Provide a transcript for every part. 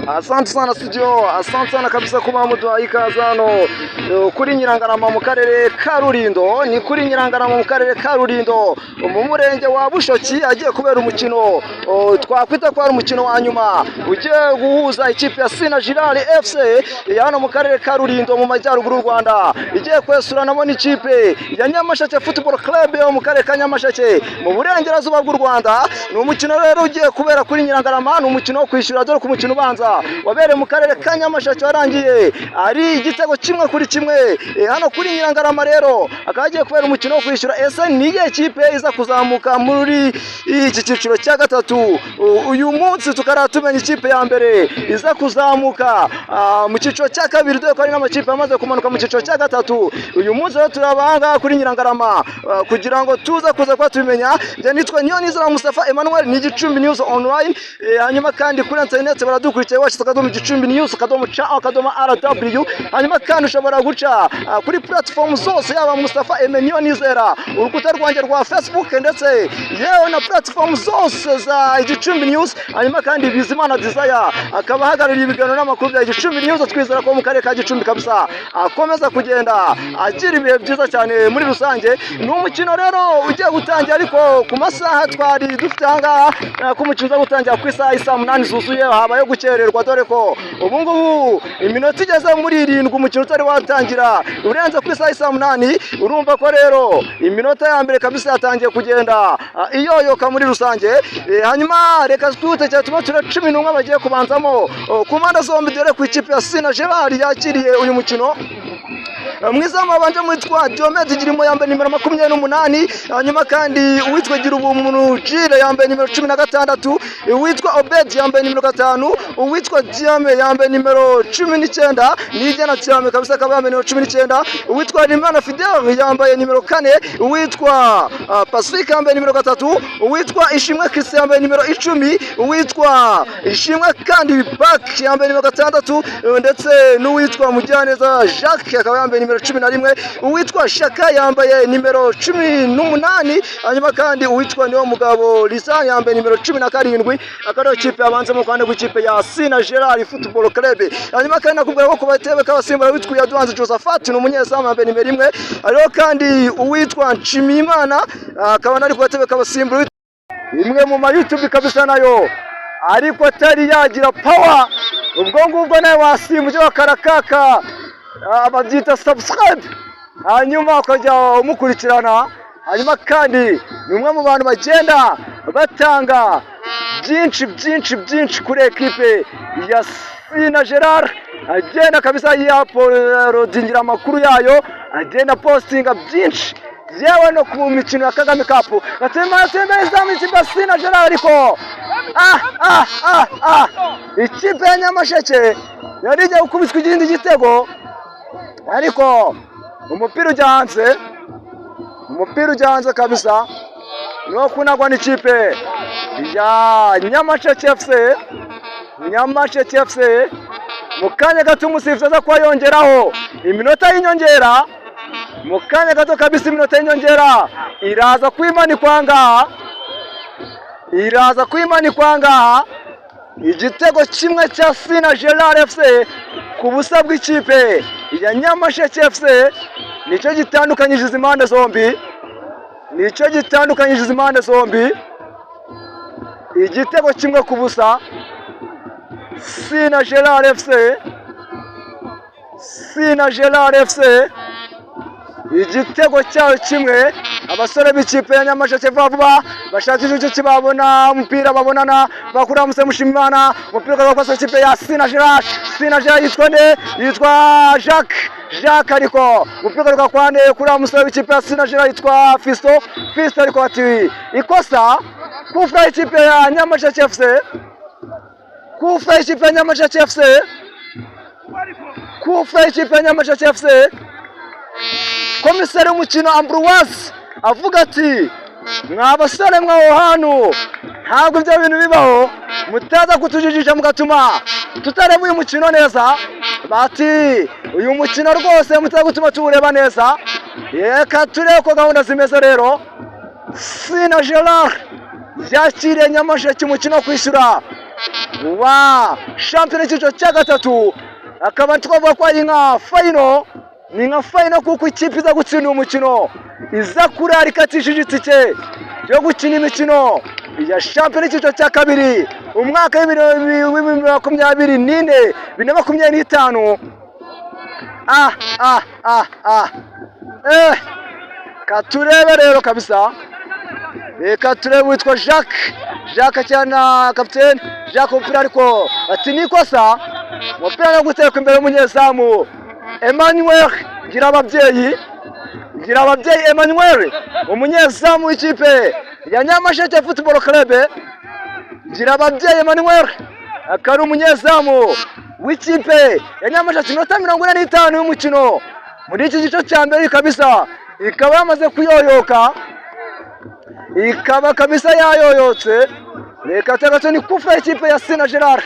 Asante sana studio, asante sana kabisa kuba muduhaye ikaze hano kuri Nyirangarama mu karere ka Rulindo. Ni kuri Nyirangarama mu karere ka Rulindo mu murenge wa Bushoki agiye kubera umukino twakwita ko ari umukino wa nyuma ugiye guhuza ikipe ya Sina Girard FC hano mu karere ka Rulindo mu majyaruguru y'u Rwanda igiye kwesuranamo n'ikipe ya Nyamasheke Football Club yo mu karere ka Nyamasheke mu burengerazuba bw'u Rwanda. Ni umukino rero ugiye kubera kuri Nyirangarama, ni umukino wo kwishyura dore ku mukino ubanza wabereye mu karere ka Nyamasheke warangiye ari igitego kimwe kuri kimwe. Hano kuri Nyirangarama rero akaba agiye kubera umukino wo kwishyura. Ese niye kipe iza kuzamuka muri iki cyiciro cya gatatu? Uyu munsi tukaratumenya ikipe ya mbere iza kuzamuka mu cyiciro cya kabiri, dore ko ari n'amakipe amaze kumanuka mu cyiciro cya gatatu. Uyu munsi rero turabanga kuri Nyirangarama kugira ngo tuza kuza kwa tumenya. Je nitwa Niyonizera Mustafa Emmanuel, ni Gicumbi News Online. Hanyuma kandi kuri internet baradukurikiye washize Gicumbi News /RW. Hanyuma kandi ushobora guca kuri platform zose yaba Mustafa Niyonizera, urukuta rwanjye rwa Facebook ndetse yewe na platform zose za Gicumbi News. Hanyuma kandi Bizimana Desire akaba ahagarariye ibiganiro n'amakuru bya Gicumbi News. Twizera ko mu karere ka Gicumbi kabisa akomeza kugenda agira ibihe byiza cyane muri rusange. Ni umukino rero ugiye gutangira ariko ku masaha twari dufite ahangaha ku mukino uza gutangira ku isaha 8 zuzuye habaye gukererwa, dore ko ubu ngubu iminota igeze muri 7 umukino utari watangira urenze ku isaha 8. Urumva ko rero iminota ya mbere kabisa yatangiye kugenda iyoyoka muri rusange. Hanyuma reka twite cyane tuba tura 11 bagiye kubanzamo ku mpande zombi, dore ku ikipe ya Sina Girard yakiriye uyu mukino. Mwizamu abanje mwitwa Diomede Girimo yambaye nimero 28. Hanyuma kandi uwitwa Girubumuntu Jire yambaye nimero 16. Uwitwa Obed yambaye nimero 5. Uwitwa Diame yambaye nimero 19. Nijana cyane kabisa akaba yambaye nimero 19. Uwitwa Rimana Fidel yambaye nimero 4. Uwitwa Pacifique yambaye nimero 3. Uwitwa Ishimwe Christian yambaye nimero 10. Uwitwa Ishimwe kandi Back yambaye nimero 6 ndetse n'uwitwa Mujyaneza Jacques akaba yambaye nimero 11. Uwitwa Shaka yambaye nimero 18. Hanyuma kandi uwitwa Niyo Mugabo Lisan yambaye nimero 17. Akaba ikipe abanze mu kwande kw'ikipe ya Sina Girard Football Club. Hanyuma kandi nakubwira ko kubatebe kabasimbura witwa Yaduhanze Josephat ni umunyezamu yambaye nimero 1. Ariho kandi uwitwa Nshimiyimana akaba nari kubatebe kabasimbura imwe mu ma YouTube kabisa nayo ariko atari yagira power. Ubwo ngubwo nawe wasimbuje wakarakaka ababyita subscribe, hanyuma ukajya umukurikirana. Hanyuma kandi ni umwe mu bantu bagenda batanga byinshi kuri ekipe ya Sina Girard. Agenda kabisa yaporodingira amakuru yayo, agenda postinga byinshi yewe no ku mikino ya Kagame Cup. Gatema izamu ikipe ya Sina Girard ariko ikipe ya Nyamasheke yari igiye gukubiswa igindi gitego ariko umupira ujya hanze kabisa. No kunagwa n'ikipe ya Nyamasheke FC mu kanya gato umusifuzi aza kuba yongeraho iminota y'inyongera. Mu kanya gato kabisa iminota y'inyongera iraza kwimanikwa ngaha. Igitego kimwe cya Sina Girard FC ku busa bw'ikipe ya Nyamasheke FC nicyo gitandukanyije izi impande zombi. Igitego kimwe ku busa Sina Girard FC igitego cyayo kimwe. Abasore b'ikipe ya Nyamasheke vuba bashakije icyo kibabona umupira babonana bakura Mushimimana umupira wafashe ikipe ya Sina Girard yitwa Jacques ariko umupira ugakwande kuri umusore w'ikipe ya Sina Girard yitwa Fisto ariko ati ikosa kufra ikipe ya Nyamasheke FC. Komiseri w'umukino Ambroise avuga ati mwabasore mwaho hano ntabwo ibyo bintu bibaho, mutaza kutujijisha mugatuma tutareba uyu mukino neza. Bati uyu mukino rwose mutaza gutuma tuwureba neza. Reka turebe ko gahunda zimeze rero. Sina Girard yakiriye Nyamasheke umukino wo kwishyura wa shampiyona y'icyiciro cya gatatu, akaba twavuga ko ari nka final, ni nka final kuko ikipe iza gutsinda umukino iza kurara ikatishije itike yo gukina imikino ya shampiyona y'icyiciro cya kabiri umwaka w'ibihumbi 2024 2025. Katurebe rero kabisa, reka turebe witwa Jacques cyane kapiteni Jacques umupira ariko ati nikosa, umupira no guteka imbere y'umunyezamu Emmanuel Girababyeyi Emmanuel, umunyezamu w'ikipe ya Nyamasheke Football Club. Girababyeyi Emmanuel akari umunyezamu w'ikipe ya Nyamasheke, minota 45 y'umukino muri iki gice cya mbere kabisa, ikaba yamaze kuyoyoka, ikaba kabisa yayoyotse. Reka tagato ni kufa ikipe ya Sina Gerard,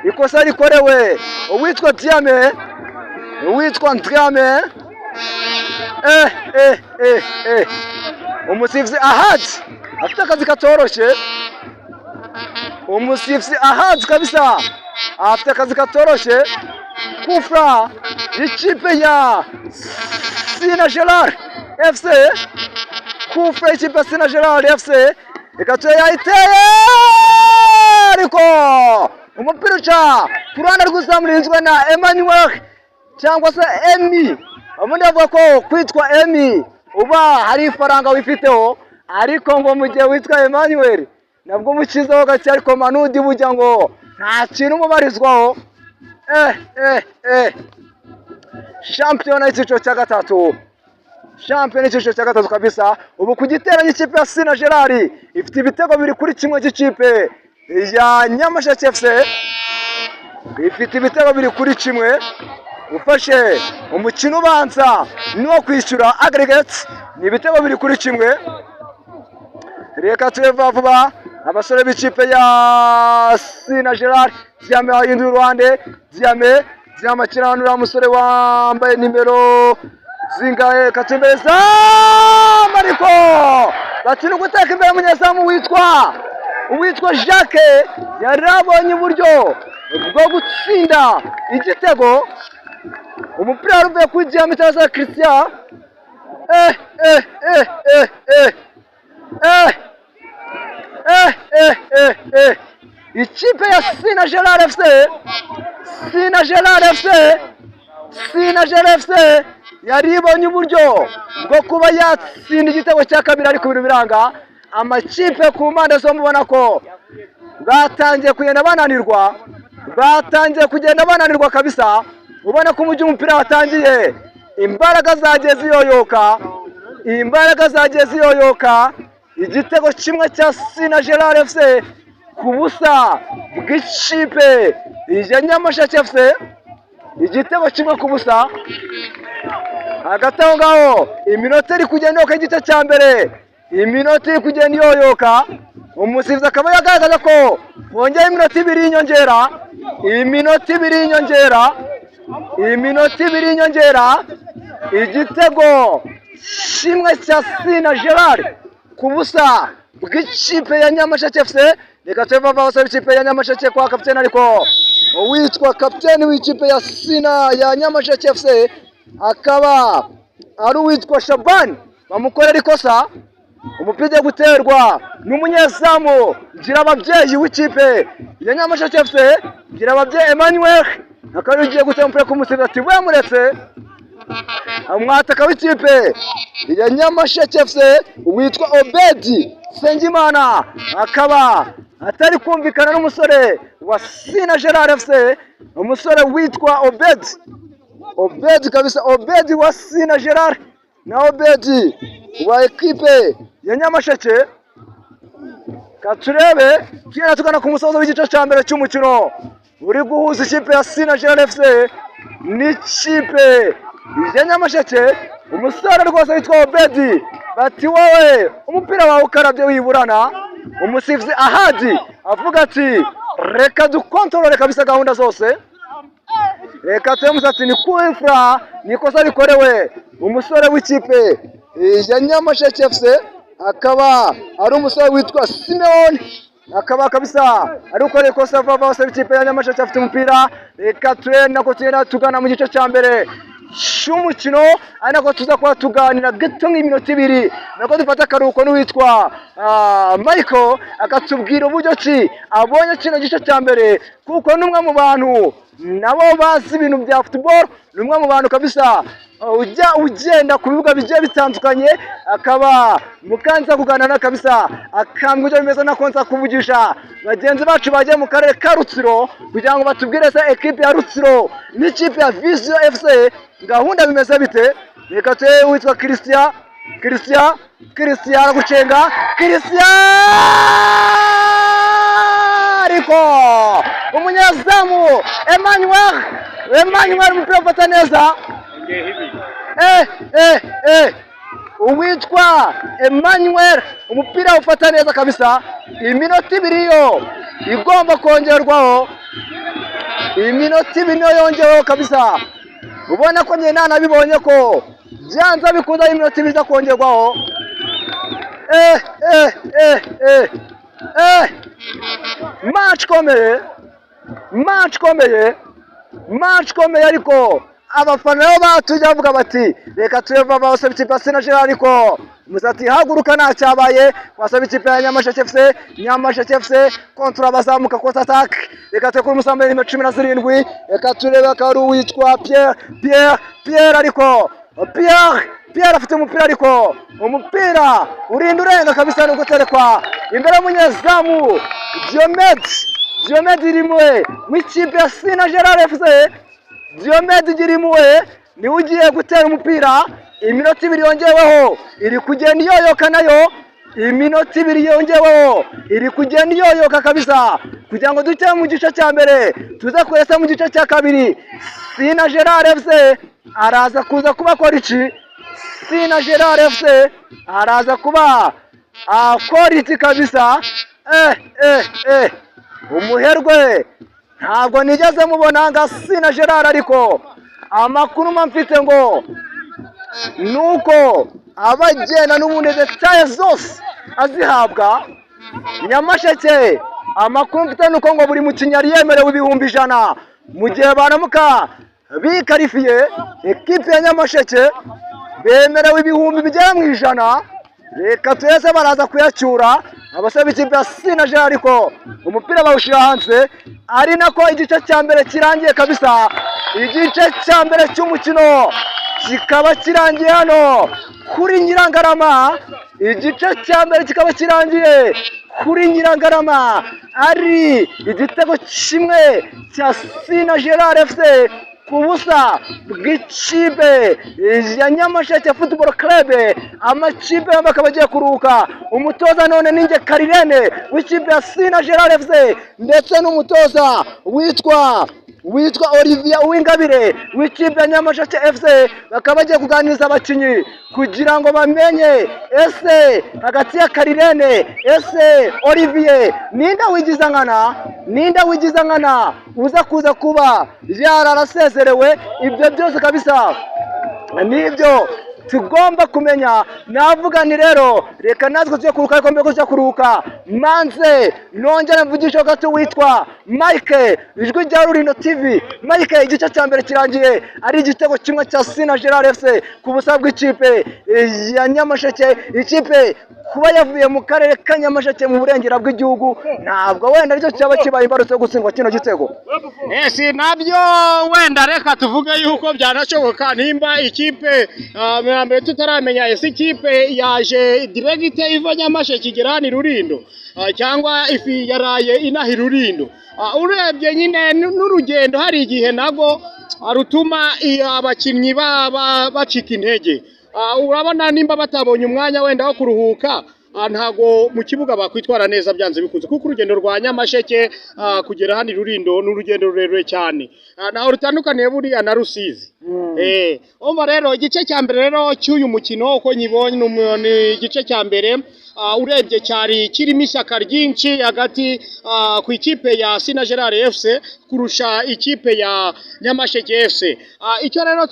ikosa rikorewe uwitwa Diame, uwitwa Ndiame. Umusifuzi Ahad afite akazi katoroshye, umusifuzi Ahad kabisa afite akazi katoroshye. Kufa ikipe ya Sina Gerard FC, kufa ikipe ya Sina Gerard FC, ikatoya yayiteye ariko umupira uca ku ruhande rw'uzamurinzwe na Emmanuel cyangwa se Emi. Abundi avuga ko kwitwa Emi uba hari ifaranga wifiteho, ariko ngo mu gihe witwa Emmanuel nabwo mukizaho gake, ariko Manudi bujya ngo nta kintu umubarizwaho. Shampiyona y'icyiciro cya gatatu, shampiyona y'icyiciro cya gatatu kabisa. Ubu ku giterane ikipe ya Sina Gerard ifite ibitego biri kuri kimwe cy'ikipe ya Nyamasheke FC, ifite ibitego biri kuri kimwe. Ufashe umukino ubanza no kwishyura aggregate ni ibitego biri kuri kimwe. Reka tureva vuba abasore b'ikipe ya Sina Gerard. Diame ahinduye uruhande, Diame kiranura umusore wambaye nimero zingahe katembeza mariko batinu guteka imbere y'umunyezamu witwa Jacques, yarabonye uburyo bwo gutsinda igitego. Umupira uvuye kuri Diame cyangwa Christian. Ikipe ya Sina Gerard FC yaribonye uburyo bwo kuba yatsinda igitego cya kabiri, ariko ibintu biranga. Amakipe ku mpande zo mubona ko batangiye kugenda bananirwa kabisa. Ubona ko umujyi umupira watangiye, imbaraga zagiye ziyoyoka. Igitego kimwe cya Sina Gerard FC ku busa bw'ikipe ya Nyamasheke FC, igitego kimwe ku busa. Hagati aho ngaho iminota iri kugenda yoyoka, igice cya mbere iminota iri kugenda yoyoka. Umusifuzi akaba yagaragaza ko bongeye iminota ibiri y'inyongera. Igitego kimwe cya Sina Gerard ku busa bw'ikipe ya Nyamasheke FC. Reka tuva abasore b'ikipe ya Nyamasheke kwa kapiteni, ariko uwitwa kapiteni w'ikipe ya Sina ya Nyamasheke FC akaba ari uwitwa Shaban. Bamukorera ikosa, umupira ugiye guterwa n'umunyezamu Girababyeyi w'ikipe ya Nyamasheke FC. Girababyeyi Emmanuel akaba ugiye gutera umupira ku musifuzi ati we muretse. Umwataka w'ikipe ya Nyamasheke FC witwa Obedi Sengimana akaba atari kumvikana n'umusore wa Sina Gerard FC, umusore witwa Obedi kabisa, Obedi wa Sina Gerard na Obedi wa ekipe ya Nyamasheke. Katurebe kera tugana ku musozo w'igice cya mbere cy'umukino uri guhuza ikipe ya Sina Gerard FC n'ikipe ya Nyamasheke. Umusore rwose witwa Obedi bati wowe umupira wawe ukarabye wiburana. Umusifuzi Ahadi avuga ati reka dukontorore kabisa gahunda zose, reka tumusatsi ni kuimfra nikosa rikorewe umusore w'ikipe ya Nyamasheke FC, akaba ari umusore witwa Simeon akaba kabisa ariko reko sava bose ikipe ya Nyamasheke afite umupira reka turena ko tugana mu gice cya mbere cy'umukino ariko tuza kuba tuganira gato nk'iminota 2 nako dufata akaruhuko n'uwitwa Michael akatubwira uburyo ki abonye kino gice cya mbere kuko numwe mu bantu nabo bazi ibintu bya football numwe mu bantu kabisa ugenda ku bibuga bigiye bitandukanye akaba mukanza kuganana kabisa akambwije bimeze na konza kuvugisha bagenzi bacu bagiye mu karere ka Rutsiro kugira ngo batubwire se equipe ya Rutsiro n'ikipe ya Vision FC gahunda bimeze bite reka twe witwa Christian gucenga Christian ariko umunyezamu Emmanuel umupira ufata neza uwitwa Emmanuel umupira ufata neza kabisa iminota 2 yo igomba kongerwaho iminota 2 yongeweho kabisa ubona ko njye nabibonye ko byanza bikunda iminota 2 kongerwaho match komeye ariko abafana bo batujya bavuga bati reka tureva bose ikipe ya Sina Gerard ariko musati haguruka nta cyabaye wasaba ikipe ya Nyamasheke FC kontra bazamuka kwa attack reka twe kuri musambere 17 reka tureba karu witwa Pierre ariko Pierre afite umupira ariko umupira urinda urenga kabisa no guterekwa imbere y'umunyezamu Diomede rimwe w'ikipe ya Sina Gerard FC Diomede Girimwe ni ugiye gutera umupira iminota 2 yongeweho iri kugenda yoyoka nayo iminota 2 yongeweho iri kugenda yoyoka kabisa kugira ngo duce mu gice cya mbere tuza kwesa mu gice cya kabiri Sina Gerard FC araza kuza kuba koriki Sina Gerard FC araza kuba koriki kabisa umuherwe ntabwo nigeze mubona nga Sina Gerard ariko amakuru mfite ngo nuko abagenda n'ubundi detaye zose azihabwa Nyamasheke amakuru mfite nuko ngo buri mukinyari yemerewe 100,000 mu gihe baramuka bikarifiye equipe ya Nyamasheke bemerewe 100,000 bigera mu 100 reka twese baraza kuyacyura abasaba ikipe ya Sina Gerard ariko umupira bawushira hanze ari nako igice cya mbere kirangiye kabisa igice cya mbere cy'umukino kikaba kirangiye hano kuri Nyirangarama igice cya mbere kikaba kirangiye kuri Nyirangarama ari igitego kimwe cya Sina Gerard FC kubusa bw'ikipe ya Nyamasheke Football Club amakipe bakaba bagiye kuruhuka umutoza none ninge Karirene w'ikipe ya Sina Gerard FC ndetse n'umutoza witwa Olivier Uwingabire w'ikipe ya Nyamasheke FC bakaba bagiye kuganiriza abakinyi kugira ngo bamenye ese hagati ya Karirene ese Olivier ninda wigiza nkana uza kuza kuba yararasezerewe ibyo byose kabisa nibyo tugomba kumenya navuga ni rero reka natwe tujye kuruka ariko mbere yo kuruka manze nongera mvugisho gato witwa Mike ijwi rya Rurindo TV Mike igice cya mbere kirangiye ari igitego kimwe cya Sina Gerard FC ku busa bw'ikipe ya Nyamasheke ikipe kuba yavuye mu karere ka Nyamasheke mu burengera bw'igihugu ntabwo wenda aricyo cyaba kibaye imbarutso yo gutsindwa kino gitego nabyo wenda reka tuvuge yuko byanashoboka nimba ikipe mbere tutaramenya ese ikipe yaje direct iva Nyamasheke igera Rurindo cyangwa ifi yaraye inahi Rurindo urebye nyine n'urugendo hari igihe nago arutuma abakinnyi bacika intege urabona nimba batabonye umwanya wenda wo kuruhuka ntago mu kibuga bakwitwara neza byanze bikunze kuko urugendo rwa Nyamasheke kugera hano Rurindo n'urugendo rurerure cyane naho rutandukaniye buriya na Rusizi umva rero igice cya mbere rero cy'uyu mukino uko nyibonye ni igice cya mbere urebye cyari kirimo ishyaka ryinshi hagati ku ikipe ya Sina Gerard FC kurusha ikipe ya Nyamasheke FC icyo rero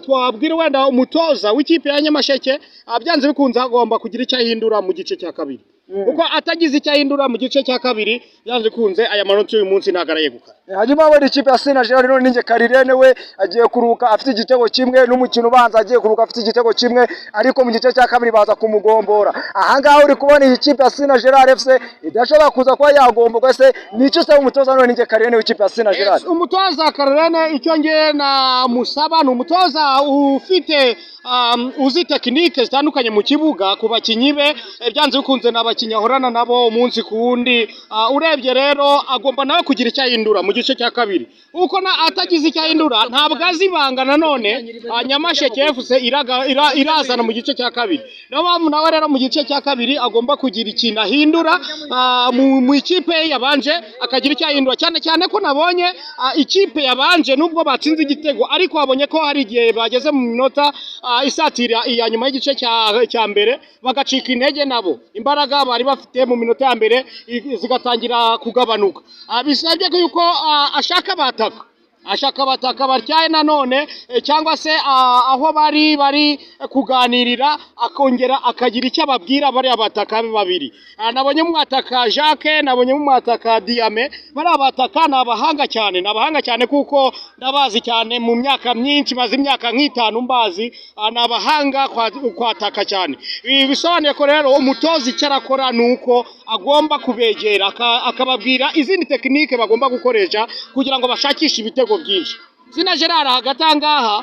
twabwira wenda umutoza w'ikipe ya Nyamasheke byanze bikunze agomba kugira icyo ahindura mu gice cya kabiri kuko atagize icyo ahindura mu gice cya kabiri yanze kunze aya manota uyu munsi ntabwo arayegukana. Hanyuma abona ikipe ya Sina Gerard none ninge Karirene we agiye kuruka afite igitego kimwe n'umukino ubanza agiye kuruka afite igitego kimwe, ariko mu gice cya kabiri baza kumugombora. Ahangaha uri kubona iyi kipe ya Sina Gerard FC idashobora kuza kuba yagomborwa. Se nicyo usaba umutoza none ninge Karirene w'ikipe ya Sina Gerard? Umutoza Karirene icyo ngiye na musaba ni umutoza ufite uzi tekinike zitandukanye mu kibuga ku bakinyi be, byanze bikunze n'abakinyi ahorana nabo umunsi ku wundi. Urebye rero agomba nawe kugira icyo ahindura mu gice cya kabiri, uko atagize icyo ahindura ntabwo azibanga nanone Nyamasheke FC irazana mu gice cya kabiri. Niyo mpamvu nawe rero mu gice cya kabiri agomba kugira ikintu ahindura mu ikipe ye yabanje, akagira icyo ahindura, cyane cyane ko nabonye ikipe yabanje nubwo batsinze igitego ariko wabonye ko hari igihe bageze mu minota isatira iya nyuma y'igice cya mbere bagacika intege, nabo imbaraga bari bafite mu minota ya mbere zigatangira kugabanuka. Bisabye ko yuko ashaka abataka batyaye nanone, cyangwa se aho bari kuganirira akongera akagira icyo ababwira bari abataka babiri. Nabonye mwataka Jacques, nabonye mwataka Diame, bari abataka n'abahanga cyane kuko ndabazi cyane mu myaka myinshi, maze imyaka nk'itanu mbazi, n'abahanga kwataka cyane. Bisobanuye ko rero umutoza icyo arakora nuko agomba kubegera akababwira izindi tekinike bagomba gukoresha kugira ngo bashakishe ibitego byinshi. Sina Gerard hagati ahangaha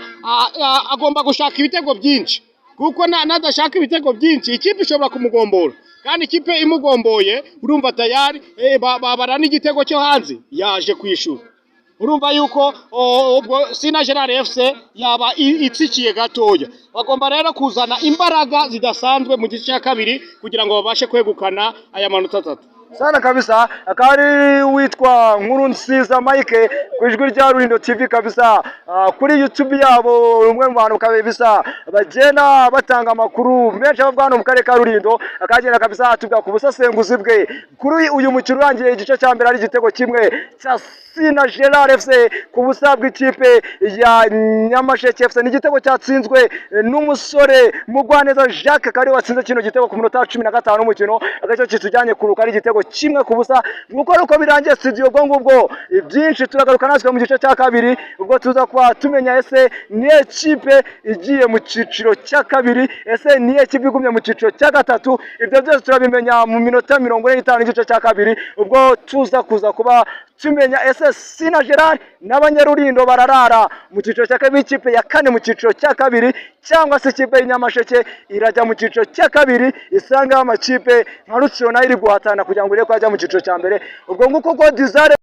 agomba gushaka ibitego byinshi, kuko nadashaka ibitego byinshi ikipe ishobora kumugombora, kandi ikipe imugomboye urumva tayari babara n'igitego cyo hanze yaje kwishura. Urumva yuko ubwo Sina Gerard FC yaba itsikiye gatoya. Bagomba rero kuzana imbaraga zidasanzwe mu gice cya kabiri kugira ngo babashe kwegukana aya manota 3 sana kabisa. Akari witwa Nkurunziza Mike ku ijwi rya Rulindo TV kabisa, kuri YouTube yabo umwe mu bantu kabisa bagenda batanga amakuru menshi abavana mu karere ka Rulindo, akagenda kabisa atubwa ku busasenguzi bwe kuri uyu mukino urangiye igice cya mbere ari igitego kimwe cya Sina Gerard FC ku busa bw'ikipe ya Nyamasheke FC. Ni igitego cyatsinzwe n'umusore Mugwaneza Jacques kari watsinze kino gitego ku minota 15 umukino, agacyo kitujyanye kuruka ari igitego kimwe ku busa. Nuko uko birangiye studio ubwo ngubwo ibyinshi turagaruka natwe mu gice cya kabiri, ubwo tuza kuba tumenya ese ni ekipe igiye mu ciciro cya kabiri, ese ni ekipe igumye mu ciciro cya gatatu. Ibyo byose turabimenya mu minota 45 igice cya kabiri, ubwo tuza kuba tumenya ese Sina Gerard n'Abanyarulindo bararara mu ciciro cya kabiri, ikipe ya kane mu ciciro cya kabiri, cyangwa se ikipe y'Inyamasheke irajya mu ciciro cya kabiri isanga amakipe nka Rutsiro nayo iri guhatana kugira ngo ireke ajya mu ciciro cya mbere. Ubwo nguko ko Dizare